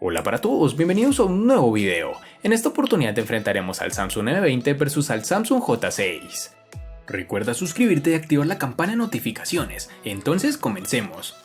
Hola para todos, bienvenidos a un nuevo video. En esta oportunidad enfrentaremos al Samsung M20 versus al Samsung J6. Recuerda suscribirte y activar la campana de notificaciones, entonces comencemos.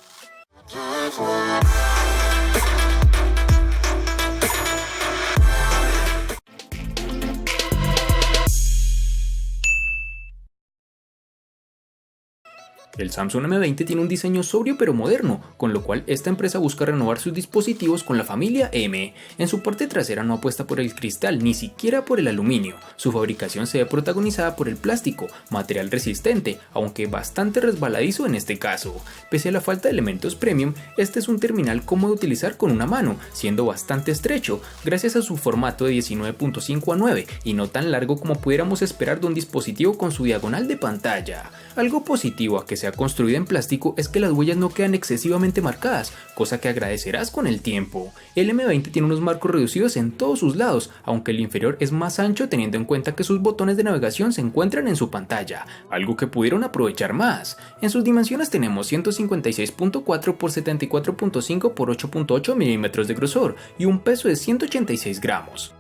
El Samsung M20 tiene un diseño sobrio pero moderno, con lo cual esta empresa busca renovar sus dispositivos con la familia M. En su parte trasera no apuesta por el cristal, ni siquiera por el aluminio. Su fabricación se ve protagonizada por el plástico, material resistente, aunque bastante resbaladizo en este caso. Pese a la falta de elementos premium, este es un terminal cómodo de utilizar con una mano, siendo bastante estrecho, gracias a su formato de 19.5:9 y no tan largo como pudiéramos esperar de un dispositivo con su diagonal de pantalla. Algo positivo a que sea construida en plástico es que las huellas no quedan excesivamente marcadas, cosa que agradecerás con el tiempo. El M20 tiene unos marcos reducidos en todos sus lados, aunque el inferior es más ancho teniendo en cuenta que sus botones de navegación se encuentran en su pantalla, algo que pudieron aprovechar más. En sus dimensiones tenemos 156.4 x 74.5 x 8.8 milímetros de grosor y un peso de 186 gramos.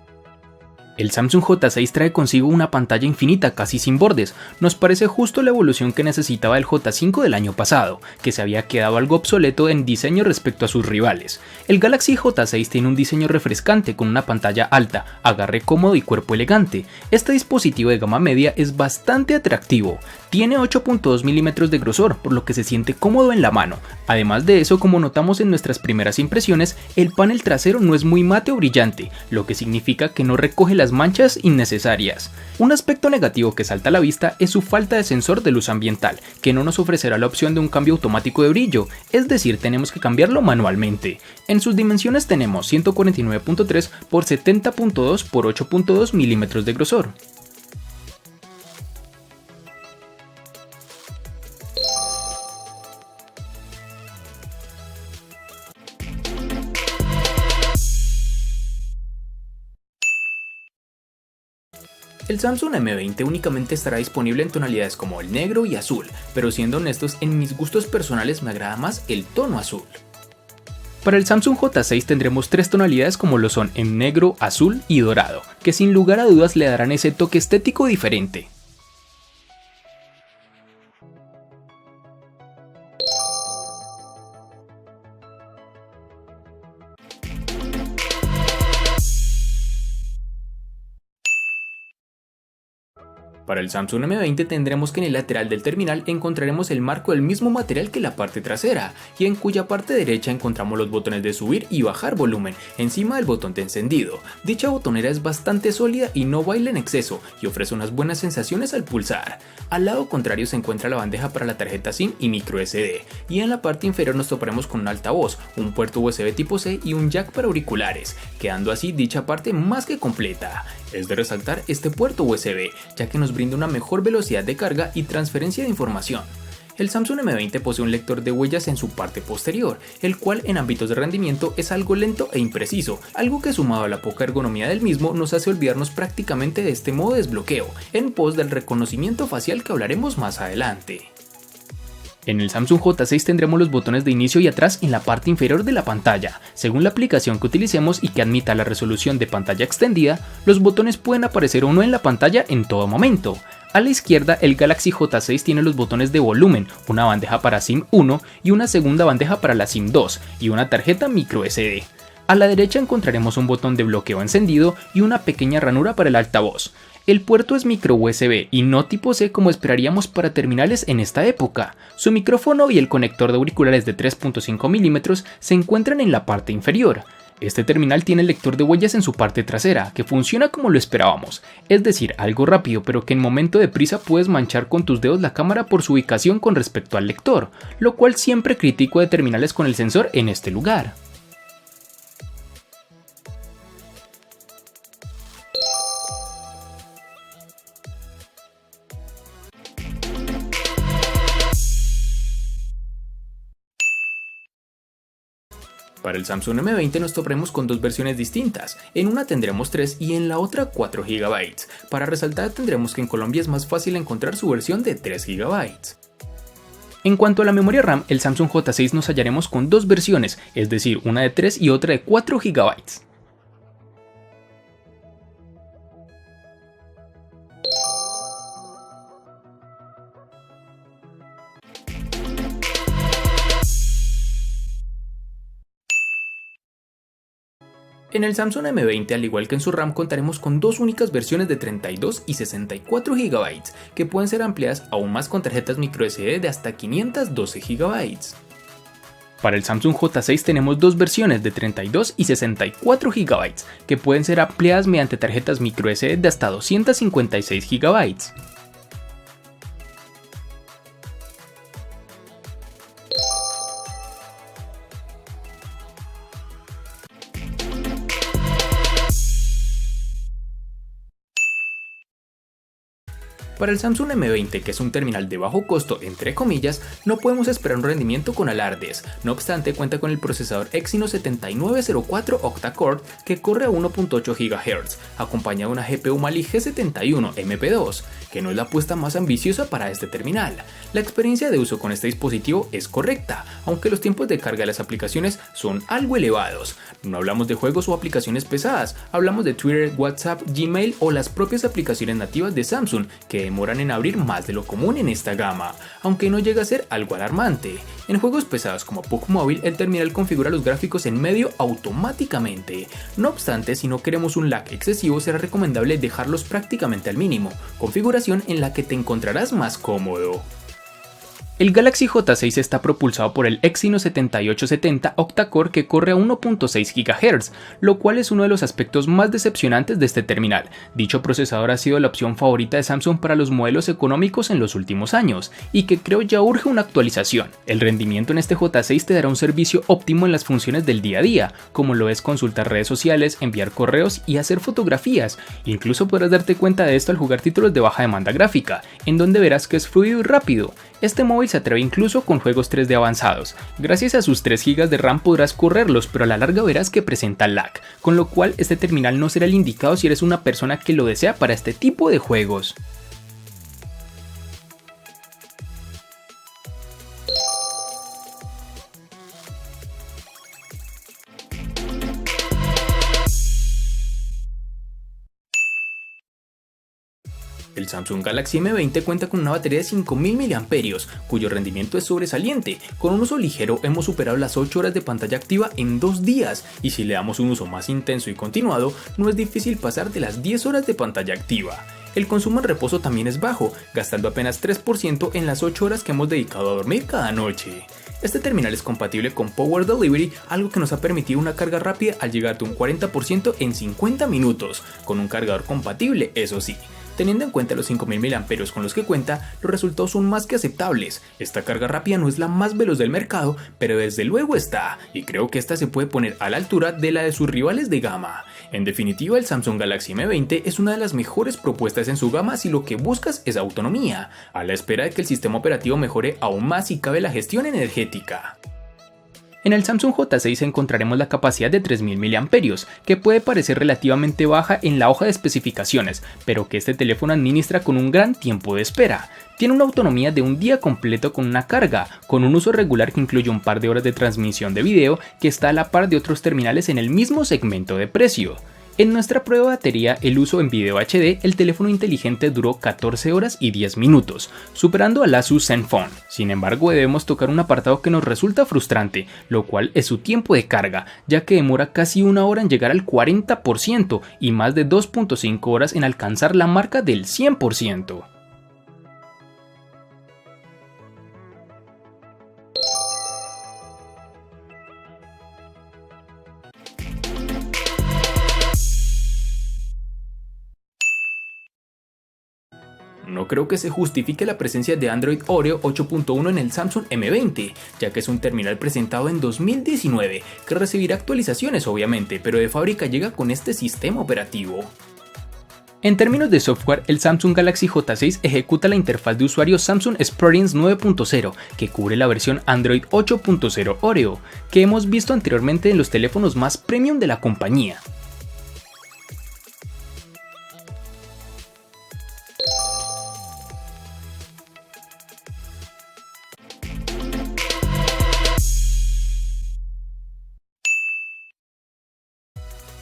El Samsung J6 trae consigo una pantalla infinita casi sin bordes. Nos parece justo la evolución que necesitaba el J5 del año pasado, que se había quedado algo obsoleto en diseño respecto a sus rivales. El Galaxy J6 tiene un diseño refrescante con una pantalla alta, agarre cómodo y cuerpo elegante. Este dispositivo de gama media es bastante atractivo. Tiene 8.2 milímetros de grosor, por lo que se siente cómodo en la mano. Además de eso, como notamos en nuestras primeras impresiones, el panel trasero no es muy mate o brillante, lo que significa que no recoge las manchas innecesarias. Un aspecto negativo que salta a la vista es su falta de sensor de luz ambiental, que no nos ofrecerá la opción de un cambio automático de brillo, es decir, tenemos que cambiarlo manualmente. En sus dimensiones tenemos 149.3 x 70.2 x 8.2 milímetros de grosor. El Samsung M20 únicamente estará disponible en tonalidades como el negro y azul, pero siendo honestos, en mis gustos personales me agrada más el tono azul. Para el Samsung J6 tendremos tres tonalidades como lo son en negro, azul y dorado, que sin lugar a dudas le darán ese toque estético diferente. Para el Samsung M20 tendremos que en el lateral del terminal encontraremos el marco del mismo material que la parte trasera, y en cuya parte derecha encontramos los botones de subir y bajar volumen, encima del botón de encendido. Dicha botonera es bastante sólida y no baila en exceso, y ofrece unas buenas sensaciones al pulsar. Al lado contrario se encuentra la bandeja para la tarjeta SIM y micro SD, y en la parte inferior nos toparemos con un altavoz, un puerto USB tipo C y un jack para auriculares, quedando así dicha parte más que completa. Es de resaltar este puerto USB, ya que nos brinda una mejor velocidad de carga y transferencia de información. El Samsung M20 posee un lector de huellas en su parte posterior, el cual en ámbitos de rendimiento es algo lento e impreciso, algo que sumado a la poca ergonomía del mismo nos hace olvidarnos prácticamente de este modo de desbloqueo, en pos del reconocimiento facial que hablaremos más adelante. En el Samsung J6 tendremos los botones de inicio y atrás en la parte inferior de la pantalla. Según la aplicación que utilicemos y que admita la resolución de pantalla extendida, los botones pueden aparecer o no en la pantalla en todo momento. A la izquierda, el Galaxy J6 tiene los botones de volumen, una bandeja para SIM 1 y una segunda bandeja para la SIM 2 y una tarjeta micro SD. A la derecha encontraremos un botón de bloqueo encendido y una pequeña ranura para el altavoz. El puerto es micro USB y no tipo C como esperaríamos para terminales en esta época. Su micrófono y el conector de auriculares de 3.5 milímetros se encuentran en la parte inferior. Este terminal tiene el lector de huellas en su parte trasera, que funciona como lo esperábamos, es decir, algo rápido pero que en momento de prisa puedes manchar con tus dedos la cámara por su ubicación con respecto al lector, lo cual siempre critico de terminales con el sensor en este lugar. Para el Samsung M20 nos toparemos con dos versiones distintas, en una tendremos 3 y en la otra 4 GB. Para resaltar tendremos que en Colombia es más fácil encontrar su versión de 3 GB. En cuanto a la memoria RAM, el Samsung J6 nos hallaremos con dos versiones, es decir, una de 3 y otra de 4 GB. En el Samsung M20, al igual que en su RAM, contaremos con dos únicas versiones de 32 y 64 GB, que pueden ser ampliadas aún más con tarjetas microSD de hasta 512 GB. Para el Samsung J6 tenemos dos versiones de 32 y 64 GB, que pueden ser ampliadas mediante tarjetas microSD de hasta 256 GB. Para el Samsung M20, que es un terminal de bajo costo entre comillas, no podemos esperar un rendimiento con alardes. No obstante, cuenta con el procesador Exynos 7904 octa-core que corre a 1.8 GHz, acompañado de una GPU Mali G71 MP2, que no es la apuesta más ambiciosa para este terminal. La experiencia de uso con este dispositivo es correcta, aunque los tiempos de carga de las aplicaciones son algo elevados. No hablamos de juegos o aplicaciones pesadas, hablamos de Twitter, WhatsApp, Gmail o las propias aplicaciones nativas de Samsung, que demoran en abrir más de lo común en esta gama, aunque no llega a ser algo alarmante. En juegos pesados como PUBG Mobile, el terminal configura los gráficos en medio automáticamente. No obstante, si no queremos un lag excesivo, será recomendable dejarlos prácticamente al mínimo, configuración en la que te encontrarás más cómodo. El Galaxy J6 está propulsado por el Exynos 7870 octa-core que corre a 1.6 GHz, lo cual es uno de los aspectos más decepcionantes de este terminal. Dicho procesador ha sido la opción favorita de Samsung para los modelos económicos en los últimos años, y que creo ya urge una actualización. El rendimiento en este J6 te dará un servicio óptimo en las funciones del día a día, como lo es consultar redes sociales, enviar correos y hacer fotografías. Incluso podrás darte cuenta de esto al jugar títulos de baja demanda gráfica, en donde verás que es fluido y rápido. Este móvil se atreve incluso con juegos 3D avanzados. Gracias a sus 3 GB de RAM podrás correrlos, pero a la larga verás que presenta lag, con lo cual este terminal no será el indicado si eres una persona que lo desea para este tipo de juegos. El Samsung Galaxy M20 cuenta con una batería de 5000 mAh, cuyo rendimiento es sobresaliente. Con un uso ligero hemos superado las 8 horas de pantalla activa en 2 días, y si le damos un uso más intenso y continuado, no es difícil pasar de las 10 horas de pantalla activa. El consumo en reposo también es bajo, gastando apenas 3% en las 8 horas que hemos dedicado a dormir cada noche. Este terminal es compatible con Power Delivery, algo que nos ha permitido una carga rápida al llegar de un 40% en 50 minutos, con un cargador compatible, eso sí. Teniendo en cuenta los 5000 mAh con los que cuenta, los resultados son más que aceptables. Esta carga rápida no es la más veloz del mercado, pero desde luego está, y creo que esta se puede poner a la altura de la de sus rivales de gama. En definitiva, el Samsung Galaxy M20 es una de las mejores propuestas en su gama si lo que buscas es autonomía, a la espera de que el sistema operativo mejore aún más si cabe la gestión energética. En el Samsung J6 encontraremos la capacidad de 3000 mAh, que puede parecer relativamente baja en la hoja de especificaciones, pero que este teléfono administra con un gran tiempo de espera. Tiene una autonomía de un día completo con una carga, con un uso regular que incluye un par de horas de transmisión de video, que está a la par de otros terminales en el mismo segmento de precio. En nuestra prueba de batería, el uso en video HD, el teléfono inteligente duró 14 horas y 10 minutos, superando al Asus Zenfone. Sin embargo, debemos tocar un apartado que nos resulta frustrante, lo cual es su tiempo de carga, ya que demora casi una hora en llegar al 40% y más de 2.5 horas en alcanzar la marca del 100%. No creo que se justifique la presencia de Android Oreo 8.1 en el Samsung M20, ya que es un terminal presentado en 2019, que recibirá actualizaciones obviamente, pero de fábrica llega con este sistema operativo. En términos de software, el Samsung Galaxy J6 ejecuta la interfaz de usuario Samsung Experience 9.0, que cubre la versión Android 8.0 Oreo, que hemos visto anteriormente en los teléfonos más premium de la compañía.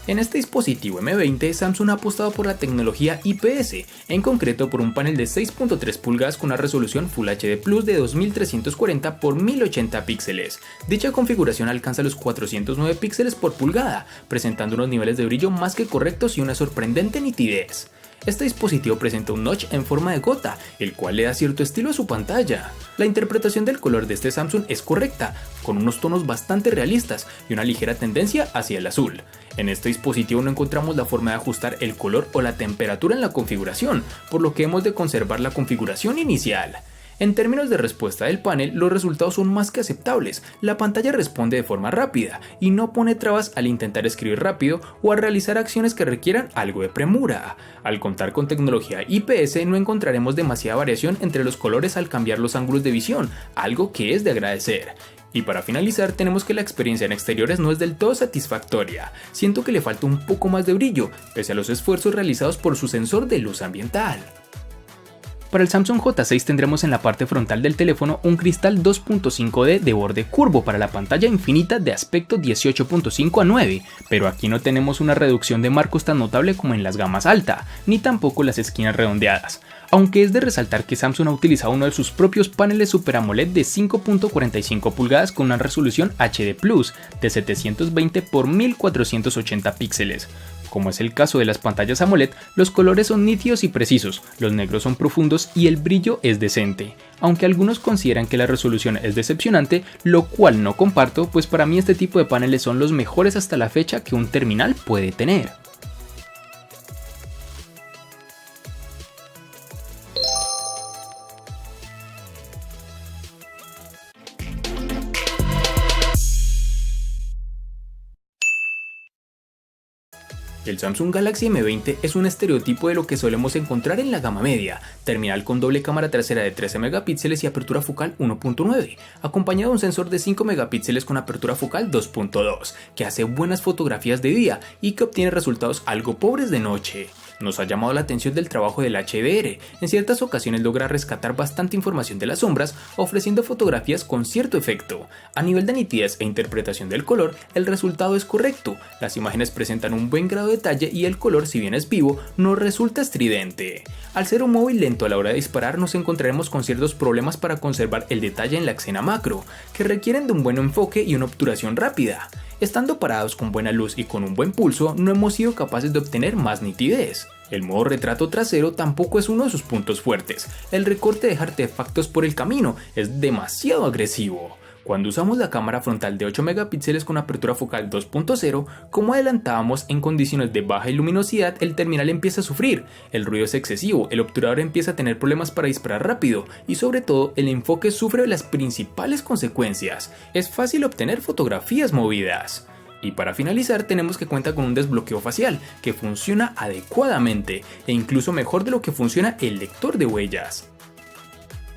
En este dispositivo M20, Samsung ha apostado por la tecnología IPS, en concreto por un panel de 6.3 pulgadas con una resolución Full HD Plus de 2340 x 1080 píxeles. Dicha configuración alcanza los 409 píxeles por pulgada, presentando unos niveles de brillo más que correctos y una sorprendente nitidez. Este dispositivo presenta un notch en forma de gota, el cual le da cierto estilo a su pantalla. La interpretación del color de este Samsung es correcta, con unos tonos bastante realistas y una ligera tendencia hacia el azul. En este dispositivo no encontramos la forma de ajustar el color o la temperatura en la configuración, por lo que hemos de conservar la configuración inicial. En términos de respuesta del panel, los resultados son más que aceptables. La pantalla responde de forma rápida y no pone trabas al intentar escribir rápido o a realizar acciones que requieran algo de premura. Al contar con tecnología IPS no encontraremos demasiada variación entre los colores al cambiar los ángulos de visión, algo que es de agradecer. Y para finalizar, tenemos que la experiencia en exteriores no es del todo satisfactoria. Siento que le falta un poco más de brillo, pese a los esfuerzos realizados por su sensor de luz ambiental. Para el Samsung J6 tendremos en la parte frontal del teléfono un cristal 2.5D de borde curvo para la pantalla infinita de aspecto 18.5:9, pero aquí no tenemos una reducción de marcos tan notable como en las gamas alta, ni tampoco las esquinas redondeadas. Aunque es de resaltar que Samsung ha utilizado uno de sus propios paneles Super AMOLED de 5.45 pulgadas con una resolución HD Plus de 720 x 1480 píxeles. Como es el caso de las pantallas AMOLED, los colores son nítidos y precisos, los negros son profundos y el brillo es decente. Aunque algunos consideran que la resolución es decepcionante, lo cual no comparto, pues para mí este tipo de paneles son los mejores hasta la fecha que un terminal puede tener. El Samsung Galaxy M20 es un estereotipo de lo que solemos encontrar en la gama media, terminal con doble cámara trasera de 13 megapíxeles y apertura focal 1.9, acompañado de un sensor de 5 megapíxeles con apertura focal 2.2, que hace buenas fotografías de día y que obtiene resultados algo pobres de noche. Nos ha llamado la atención del trabajo del HDR, en ciertas ocasiones logra rescatar bastante información de las sombras, ofreciendo fotografías con cierto efecto. A nivel de nitidez e interpretación del color, el resultado es correcto, las imágenes presentan un buen grado de detalle y el color, si bien es vivo, no resulta estridente. Al ser un móvil lento a la hora de disparar, nos encontraremos con ciertos problemas para conservar el detalle en la escena macro, que requieren de un buen enfoque y una obturación rápida. Estando parados con buena luz y con un buen pulso, no hemos sido capaces de obtener más nitidez. El modo retrato trasero tampoco es uno de sus puntos fuertes. El recorte deja artefactos por el camino, es demasiado agresivo. Cuando usamos la cámara frontal de 8 megapíxeles con apertura focal 2.0, como adelantábamos, en condiciones de baja luminosidad el terminal empieza a sufrir, el ruido es excesivo, el obturador empieza a tener problemas para disparar rápido y sobre todo el enfoque sufre de las principales consecuencias. Es fácil obtener fotografías movidas. Y para finalizar tenemos que cuenta con un desbloqueo facial que funciona adecuadamente e incluso mejor de lo que funciona el lector de huellas.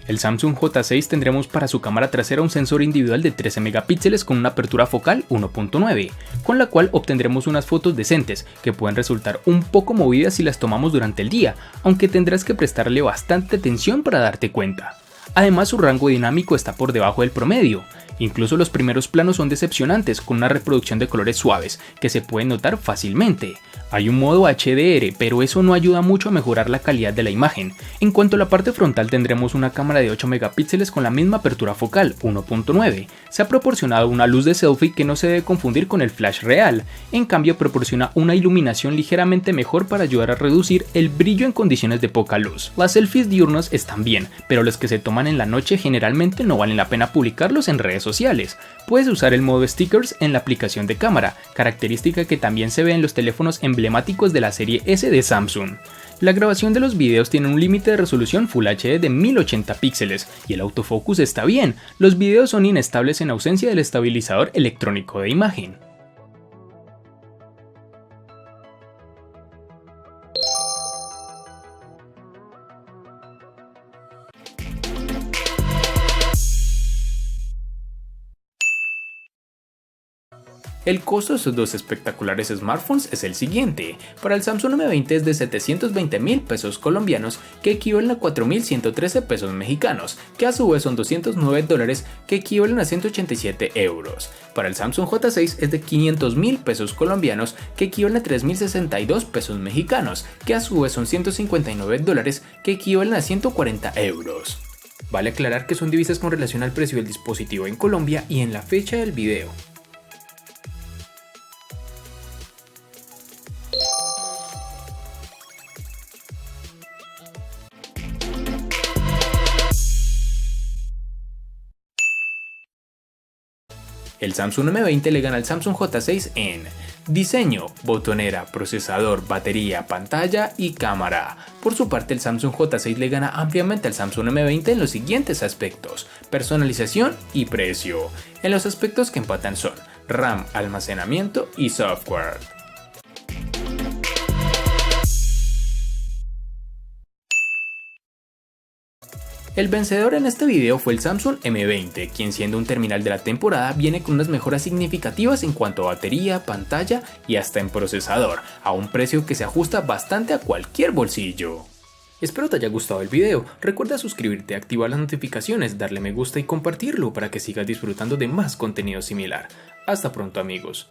El Samsung J6 tendremos para su cámara trasera un sensor individual de 13 megapíxeles con una apertura focal 1.9, con la cual obtendremos unas fotos decentes que pueden resultar un poco movidas si las tomamos durante el día, aunque tendrás que prestarle bastante atención para darte cuenta. Además, su rango dinámico está por debajo del promedio. Incluso los primeros planos son decepcionantes, con una reproducción de colores suaves que se pueden notar fácilmente. Hay un modo HDR, pero eso no ayuda mucho a mejorar la calidad de la imagen. En cuanto a la parte frontal, tendremos una cámara de 8 megapíxeles con la misma apertura focal, 1.9. Se ha proporcionado una luz de selfie que no se debe confundir con el flash real, en cambio proporciona una iluminación ligeramente mejor para ayudar a reducir el brillo en condiciones de poca luz. Las selfies diurnas están bien, pero los que se toman en la noche generalmente no valen la pena publicarlos en redes sociales. Puedes usar el modo stickers en la aplicación de cámara, característica que también se ve en los teléfonos emblemáticos de la serie S de Samsung. La grabación de los videos tiene un límite de resolución Full HD de 1080 píxeles y el autofocus está bien. Los videos son inestables en ausencia del estabilizador electrónico de imagen. El costo de estos dos espectaculares smartphones es el siguiente. Para el Samsung M20 es de 720.000 pesos colombianos, que equivalen a 4.113 pesos mexicanos, que a su vez son $209, que equivalen a 187 euros. Para el Samsung J6 es de 500.000 pesos colombianos, que equivalen a 3.062 pesos mexicanos, que a su vez son $159, que equivalen a 140 euros. Vale aclarar que son divisas con relación al precio del dispositivo en Colombia y en la fecha del video. El Samsung M20 le gana al Samsung J6 en diseño, botonera, procesador, batería, pantalla y cámara. Por su parte, el Samsung J6 le gana ampliamente al Samsung M20 en los siguientes aspectos: personalización y precio. En los aspectos que empatan son RAM, almacenamiento y software. El vencedor en este video fue el Samsung M20, quien siendo un terminal de la temporada viene con unas mejoras significativas en cuanto a batería, pantalla y hasta en procesador, a un precio que se ajusta bastante a cualquier bolsillo. Espero te haya gustado el video, recuerda suscribirte, activar las notificaciones, darle me gusta y compartirlo para que sigas disfrutando de más contenido similar. Hasta pronto amigos.